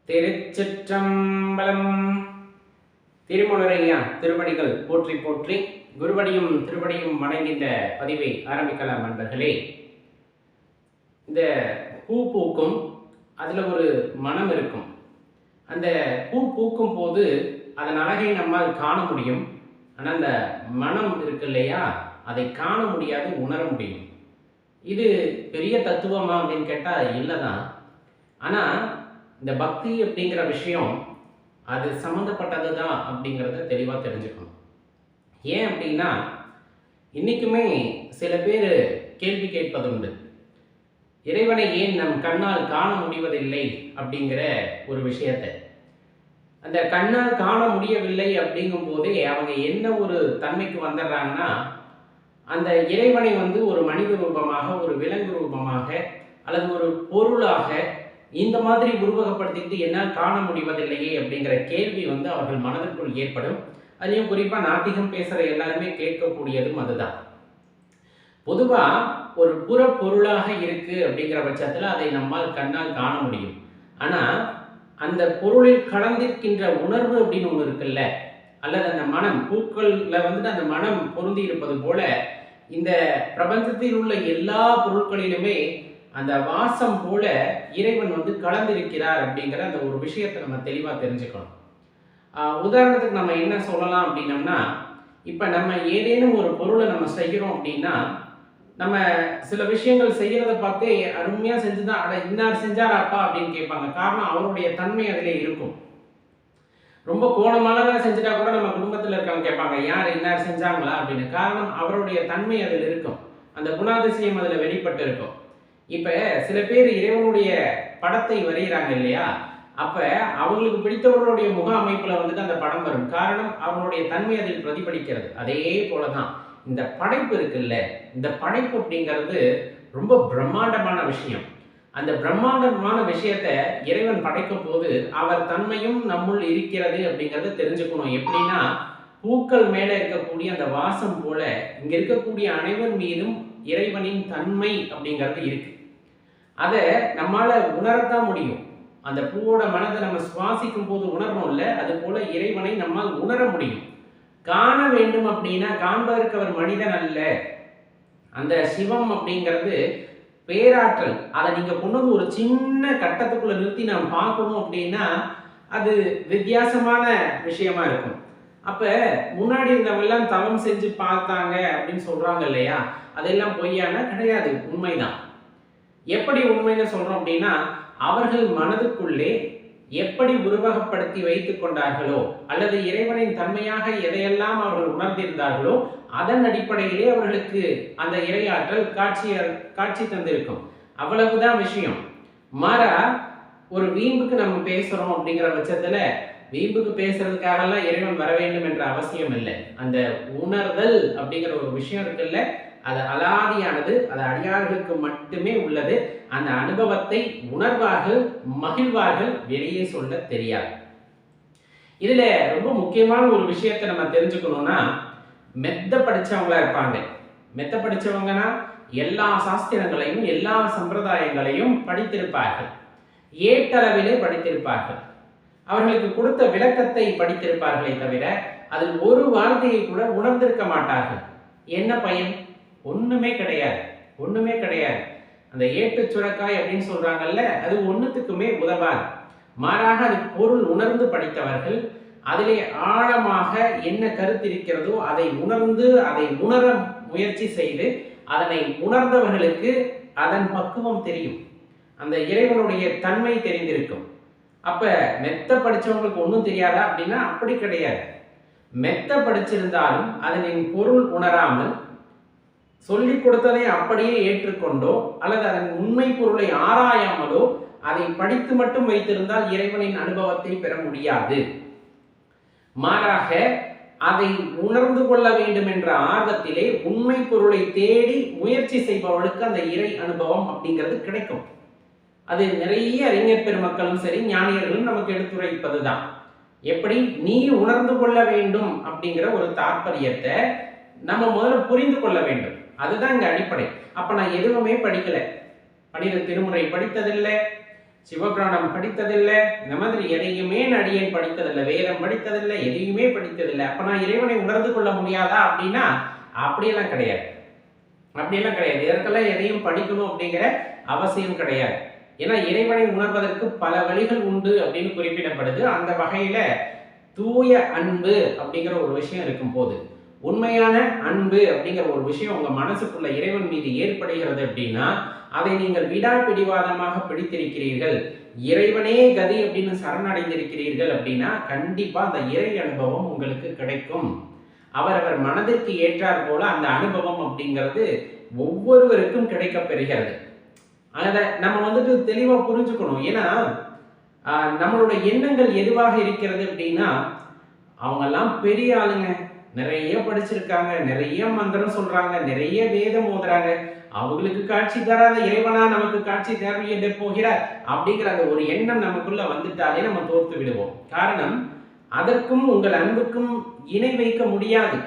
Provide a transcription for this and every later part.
திருச்சிற்றம்பலம். திருமுறையா திருவடிகள் போற்றி போற்றி குருவடியும் திருவடியும் வணங்கின்ற பதிவை ஆரம்பிக்கலாம் நண்பர்களே. இந்த பூ பூக்கும், அதில் ஒரு மனம் இருக்கும். அந்த பூ பூக்கும் போது அதன் அழகை நம்மால் காண முடியும். ஆனால் அந்த மனம் இருக்கு இல்லையா, அதை காண முடியாது, உணர முடியும். இது பெரிய தத்துவமா அப்படின்னு கேட்டால் இல்லை தான். ஆனால் இந்த பக்தி அப்படிங்கிற விஷயம் அது சம்மந்தப்பட்டது தான் அப்படிங்கிறத தெளிவாக தெரிஞ்சுக்கணும். ஏன் அப்படின்னா, இன்றைக்குமே சில பேர் கேள்வி கேட்பதுண்டு, இறைவனை ஏன் நம் கண்ணால் காண முடிவதில்லை அப்படிங்கிற ஒரு விஷயத்தை. அந்த கண்ணால் காண முடியவில்லை அப்படிங்கும் போதே அவங்க என்ன ஒரு தன்மைக்கு வந்துடுறாங்கன்னா, அந்த இறைவனை ஒரு மனித ரூபமாக, ஒரு விலங்கு ரூபமாக, அல்லது ஒரு பொருளாக இந்த மாதிரி உருவகப்படுத்திக்கிட்டு என்னால் காண முடிவதில்லையே அப்படிங்கிற கேள்வி அவர்கள் மனதிற்குள் ஏற்படும். அதுலேயும் குறிப்பாக நாத்திகம் பேசுகிற எல்லாருமே கேட்கக்கூடியதும் அதுதான். பொதுவாக ஒரு புற பொருளாக இருக்குது அப்படிங்கிற பட்சத்தில் அதை நம்மால் கண்ணால் காண முடியும். ஆனால் அந்த பொருளில் கலந்திருக்கின்ற உணர்வு அப்படின்னு ஒன்று இருக்குல்ல, அல்லது அந்த மனம், பூக்களில் அந்த மனம் பொருந்தி இருப்பது போல இந்த பிரபஞ்சத்தில் உள்ள எல்லா பொருட்களிலுமே அந்த வாசம் போல இறைவன் கலந்திருக்கிறார் அப்படிங்கிற அந்த ஒரு விஷயத்தை நம்ம தெளிவாக தெரிஞ்சுக்கணும். உதாரணத்துக்கு நம்ம என்ன சொல்லலாம் அப்படின்னம்னா, இப்போ நம்ம ஏதேனும் ஒரு பொருளை நம்ம செய்கிறோம் அப்படின்னா, நம்ம சில விஷயங்கள் செய்கிறத பார்த்தே அருமையாக செஞ்சுதான் அட இன்னார் செஞ்சாராப்பா அப்படின்னு கேட்பாங்க. காரணம் அவருடைய தன்மை அதிலே இருக்கும். ரொம்ப கோணமானதாக செஞ்சுட்டா கூட நம்ம குடும்பத்தில் இருக்கவங்க கேட்பாங்க, யார் இன்னார் செஞ்சாங்களா அப்படின்னு. காரணம் அவருடைய தன்மை அதில் இருக்கும், அந்த குணாதிசயம் அதில் வெளிப்பட்டு இருக்கும். இப்போ சில பேர் இறைவனுடைய படத்தை வரைகிறாங்க இல்லையா, அப்போ அவங்களுக்கு பிடித்தவர்களுடைய முக அமைப்பில் அந்த படம் வரும். காரணம் அவனுடைய தன்மை அதில் பிரதிபலிக்கிறது. அதே போல தான் இந்த படைப்பு இருக்குல்ல, இந்த படைப்பு அப்படிங்கிறது ரொம்ப பிரம்மாண்டமான விஷயம். அந்த பிரம்மாண்டமான விஷயத்தை இறைவன் படைக்கும் போது அவர் தன்மையும் நம்முள் இருக்கிறது அப்படிங்கிறத தெரிஞ்சுக்கணும். எப்படின்னா, பூக்கள் மேலே இருக்கக்கூடிய அந்த வாசம் போல இங்கே இருக்கக்கூடிய அனைவர் மீதும் இறைவனின் தன்மை அப்படிங்கிறது இருக்கு. அதை நம்மால உணரத்தான் முடியும். அந்த பூவோட மனதை நம்ம சுவாசிக்கும் போது உணர்றோம்ல, அது போல இறைவனை நம்மால் உணர முடியும். காண வேண்டும் அப்படின்னா காண்பதற்கு அவர் மனிதன் அல்ல. அந்த சிவம் அப்படிங்கிறது பேராற்றல். அதை நீங்க கொண்டு ஒரு சின்ன கட்டத்துக்குள்ள நிறுத்தி நாம் பார்க்கணும் அப்படின்னா அது வித்தியாசமான விஷயமா இருக்கும். அப்ப முன்னாடி இருந்தவங்க தவம் செஞ்சு பார்த்தாங்க அப்படின்னு சொல்றாங்க இல்லையா, அதெல்லாம் பொய்யான கிடையாது, உண்மைதான். எப்படி உண்மைன்னு சொல்றோம் அப்படின்னா, அவர்கள் மனதுக்குள்ளே எப்படி உருவகப்படுத்தி வைத்துக் கொண்டார்களோ, அல்லது இறைவனின் தன்மையாக எதையெல்லாம் அவர்கள் உணர்ந்திருந்தார்களோ அதன் அடிப்படையிலே அவர்களுக்கு அந்த இறையாற்றல் காட்சி தந்திருக்கும். அவ்வளவுதான் விஷயம். மாறா ஒரு வீம்புக்கு நம்ம பேசுறோம் அப்படிங்கிற பட்சத்துல வீம்புக்கு பேசுறதுக்காகலாம் இறைவன் வர வேண்டும் என்ற அவசியம் இல்லை. அந்த உணர்தல் அப்படிங்கிற ஒரு விஷயம் இருக்குல்ல, அது அலாதியானது, அது அடியார்களுக்கு மட்டுமே உள்ளது. அந்த அனுபவத்தை உணர்வார்கள், மகிழ்வார்கள், வெளியே சொல்ல தெரியாது. இதுல ரொம்ப முக்கியமான ஒரு விஷயத்தை நம்ம தெரிஞ்சுக்கணும்னா, மெத்த படிச்சவங்களா இருப்பாங்க. மெத்த படிச்சவங்கன்னா எல்லா சாஸ்திரங்களையும் எல்லா சம்பிரதாயங்களையும் படித்திருப்பார்கள், ஏட்டளவிலே படித்திருப்பார்கள். அவர்களுக்கு கொடுத்த விளக்கத்தை படித்திருப்பார்களே தவிர அதில் ஒரு வார்த்தையை கூட உணர்ந்திருக்க மாட்டார்கள். என்ன பயன்? ஒண்ணுமே கிடையாது, ஒண்ணுமே கிடையாது. அந்த ஏட்டு சுரக்காய் அப்படின்னு சொல்றாங்கல்ல, அது ஒண்ணுத்துக்குமே உதவாது. மாறாக அது பொருள் உணர்ந்து படித்தவர்கள், அதிலே ஆழமாக என்ன கருத்து இருக்கிறதோ அதை உணர்ந்து அதை உணர முயற்சி செய்து அதனை உணர்ந்தவர்களுக்கு அதன் பக்குவம் தெரியும், அந்த இறைவனுடைய தன்மை தெரிந்திருக்கும். அப்ப மெத்த படிச்சவங்களுக்கு ஒன்றும் தெரியாதா அப்படின்னா அப்படி கிடையாது. மெத்த படிச்சிருந்தாலும் அதனின் பொருள் உணராமல் சொல்லிக் கொடுத்ததை அப்படியே ஏற்றுக்கொண்டோ அல்லது அதன் உண்மை பொருளை ஆராயாமலோ அதை படித்து மட்டும் வைத்திருந்தால் இறைவனின் அனுபவத்தை பெற முடியாது. மாறாக அதை உணர்ந்து கொள்ள வேண்டும் என்ற ஆர்வத்திலே உண்மை பொருளை தேடி முயற்சி செய்பவர்களுக்கு அந்த இறை அனுபவம் அப்படிங்கிறது கிடைக்கும். அது நிறைய அறிஞர் பெருமக்களும் சரி, ஞானியர்களும் நமக்கு எடுத்துரைப்பது தான். எப்படி நீ உணர்ந்து கொள்ள வேண்டும் அப்படிங்கிற ஒரு தாற்பயத்தை நம்ம முதல்ல புரிந்து கொள்ள வேண்டும். அதுதான் இங்க அடிப்படை. அப்ப நான் எதுவுமே படிக்கல, 12 திருமுறை படித்ததில்லை, சிவபுராணம் படித்ததில்லை, இந்த மாதிரி எதையுமே அடியேன் படித்ததில்லை, வேதம் படித்ததில்லை, எதையுமே படித்ததில்லை, அப்ப நான் இறைவனை உணர்ந்து கொள்ள முடியாதா அப்படின்னா அப்படியெல்லாம் கிடையாது. அப்படியெல்லாம் கிடையாது. இதற்கெல்லாம் எதையும் படிக்கணும் அப்படிங்கிற அவசியம் கிடையாது. ஏன்னா இறைவனை உணர்வதற்கு பல வழிகள் உண்டு அப்படின்னு குறிப்பிடப்படுது. அந்த வகையில தூய அன்பு அப்படிங்கிற ஒரு விஷயம் இருக்கும் போது, உண்மையான அன்பு அப்படிங்கிற ஒரு விஷயம் உங்க மனசுக்குள்ள இறைவன் மீது ஏற்படுகிறது அப்படின்னா அதை நீங்கள் விடாப்பிடிவாதமாக பிடித்திருக்கிறீர்கள், இறைவனே கதி அப்படின்னு சரணடைந்திருக்கிறீர்கள் அப்படின்னா கண்டிப்பா அந்த இறை அனுபவம் உங்களுக்கு கிடைக்கும். அவரவர் மனதிற்கு ஏற்றார் போல அந்த அனுபவம் அப்படிங்கிறது ஒவ்வொருவருக்கும் கிடைக்க பெறுகிறது. அதை நம்ம தெளிவா புரிஞ்சுக்கணும். ஏன்னா நம்மளுடைய எண்ணங்கள் எதுவாக இருக்கிறது அப்படின்னா, அவங்கெல்லாம் பெரிய ஆளுங்க, நிறைய படிச்சிருக்காங்க, நிறைய மந்திரம் சொல்றாங்க, நிறைய வேதம் ஓதுறாங்க, அவங்களுக்கு காட்சி தராத இறைவனா நமக்கு காட்சி தேவையில்லை போகிறார் அப்படிங்கிற அந்த ஒரு எண்ணம் நமக்குள்ள வந்துட்டாலே நம்ம தோற்று விடுவோம். காரணம், அதற்கும் உங்கள் அன்புக்கும் இணை வைக்க முடியாது.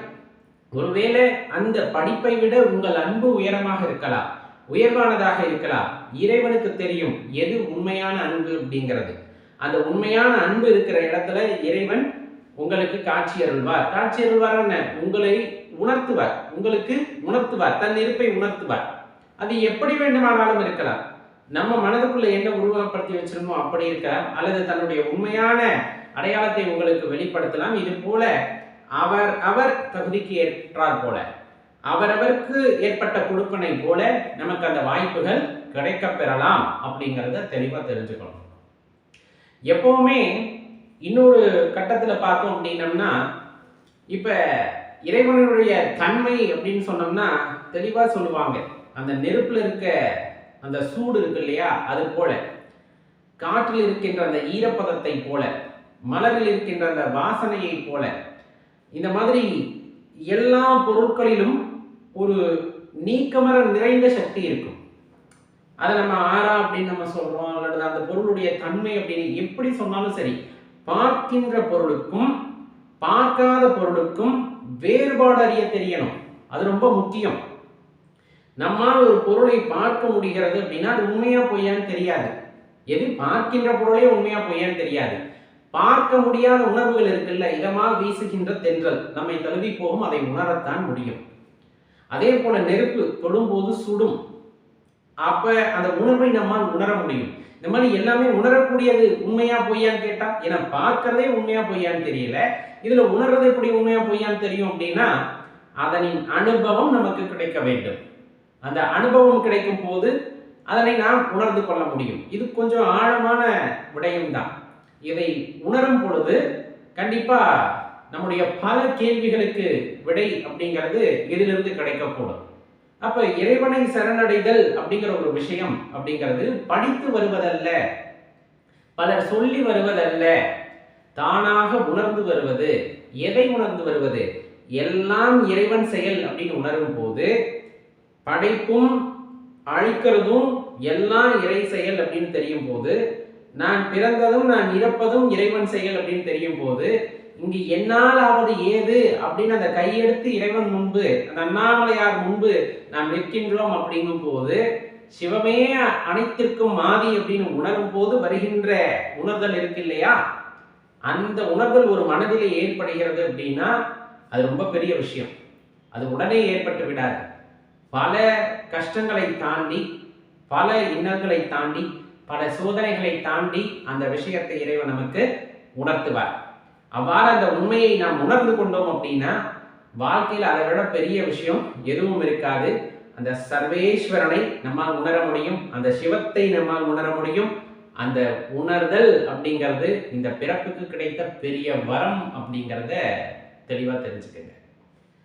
ஒருவேளை அந்த படிப்பை விட உங்கள் அன்பு உயரமாக இருக்கலாம், உயர்வானதாக இருக்கலாம். இறைவனுக்கு தெரியும் எது உண்மையான அன்பு அப்படிங்கிறது. அந்த உண்மையான அன்பு இருக்கிற இடத்துல இறைவன் உங்களுக்கு காட்சி அருள்வார். காட்சி அருள்வார் என்ன? உங்களை உணர்த்துவார், உங்களுக்கு உணர்த்துவார், தன் இருப்பை உணர்த்துவார். அது எப்படி வேண்டுமானாலும் இருக்கலாம். நம்ம மனதுக்குள்ள என்ன உருவகப்படுத்தி வச்சிருமோ அப்படி இருக்கலாம், அல்லது தன்னுடைய உண்மையான அடையாளத்தை உங்களுக்கு வெளிப்படுத்தலாம். இது போல அவர் தகுதிக்கு ஏற்றார் போல, அவரவருக்கு ஏற்பட்ட கொடுப்பனை போல நமக்கு அந்த வாய்ப்புகள் கிடைக்க பெறலாம் அப்படிங்கிறத தெளிவா தெரிஞ்சுக்கணும். எப்பவுமே இன்னொரு கட்டத்துல பார்த்தோம் அப்படின்னம்னா, இப்ப இறைவனுடைய தன்மை அப்படின்னு சொன்னோம்னா தெளிவா சொல்லுவாங்க. அந்த நெருப்புல இருக்க அந்த சூடு இருக்கு இல்லையா, அது போல, காற்றில் இருக்கின்ற அந்த ஈரப்பதத்தை போல, மலரில் இருக்கின்ற அந்த வாசனையை போல, இந்த மாதிரி எல்லா பொருட்களிலும் ஒரு நீக்கமர நிறைந்த சக்தி இருக்கும். அதை நம்ம ஆறா அப்படின்னு நம்ம சொல்றோம், அல்லது அந்த பொருளுடைய தன்மை அப்படின்னு எப்படி சொன்னாலும் சரி, பார்க்கின்ற பொருளுக்கும் பார்க்காத பொருளுக்கும் வேறுபாடு அறிய தெரியணும். அது ரொம்ப முக்கியம். நம்மால் ஒரு பொருளை பார்க்க முடிகிறது அப்படின்னா அது உண்மையா பொய்யான்னு தெரியாது. எது பார்க்கின்ற பொருளே உண்மையா பொய்யான்னு தெரியாது. பார்க்க முடியாத உணர்வுகள் இருக்குல்ல, இதமா வீசுகின்ற தென்றல் நம்மை தழுவி போகும், அதை உணரத்தான் முடியும். அதே போல நெருப்பு தொடும்போது சுடும், அப்ப அந்த உணர்வை நம்மால் உணர முடியும். இந்த மாதிரி எல்லாமே உணரக்கூடியது உண்மையா பொய்யான்னு கேட்டா, ஏன்னா பார்க்கறதே உண்மையா பொய்யான்னு தெரியல, இதுல உணர்றது எப்படி உண்மையா பொய்யான்னு தெரியும் அப்படின்னா அதனின் அனுபவம் நமக்கு கிடைக்க வேண்டும். அந்த அனுபவம் கிடைக்கும் போது அதனை நாம் உணர்ந்து கொள்ள முடியும். இது கொஞ்சம் ஆழமான விடயம்தான். இதை உணரும் பொழுது கண்டிப்பா நம்முடைய பல கேள்விகளுக்கு விடை அப்படிங்கிறது இதிலிருந்து கிடைக்கக்கூடும். அப்ப இறைவனை சரணடைதல் அப்படிங்கிற ஒரு விஷயம் அப்படிங்கிறது படித்து வருவதல்ல, பலர் சொல்லி வருவதல்ல, தானாக உணர்ந்து வருவது. எதை உணர்ந்து வருவது? எல்லாம் இறைவன் செயல் அப்படின்னு உணரும் போது, படைப்பும் அழிக்கிறதும் எல்லாம் இறை செயல் அப்படின்னு தெரியும் போது, நான் பிறந்ததும் நான் இறப்பதும் இறைவன் செயல் அப்படின்னு தெரியும் போது, இங்கு என்னால் ஆவது ஏது அப்படின்னு அந்த கையெடுத்து இறைவன் முன்பு, அந்த அண்ணாமலையார் முன்பு நாம் நிற்கின்றோம் அப்படிங்கும் போது, சிவமே அனைத்திற்கும் மாதி அப்படின்னு உணரும் போது வருகின்ற உணர்தல் இருக்கு இல்லையா, அந்த உணர்தல் ஒரு மனதிலே ஏற்படுகிறது அப்படின்னா அது ரொம்ப பெரிய விஷயம். அது உடனே ஏற்பட்டு விடாது. பல கஷ்டங்களை தாண்டி, பல இன்னல்களை தாண்டி, பல சோதனைகளை தாண்டி அந்த விஷயத்தை இறைவன் நமக்கு உணர்த்துவார். அவ்வாறு அந்த உண்மையை நாம் உணர்ந்து கொண்டோம் அப்படின்னா வாழ்க்கையில் அதை விட பெரிய விஷயம் எதுவும் இருக்காது. அந்த சர்வேஸ்வரனை நம்மால் உணர முடியும், அந்த சிவத்தை நம்மால் உணர முடியும். அந்த உணர்தல் அப்படிங்கிறது இந்த பிறப்புக்கு கிடைத்த பெரிய வரம் அப்படிங்கிறத தெளிவாக தெரிஞ்சுக்கங்க.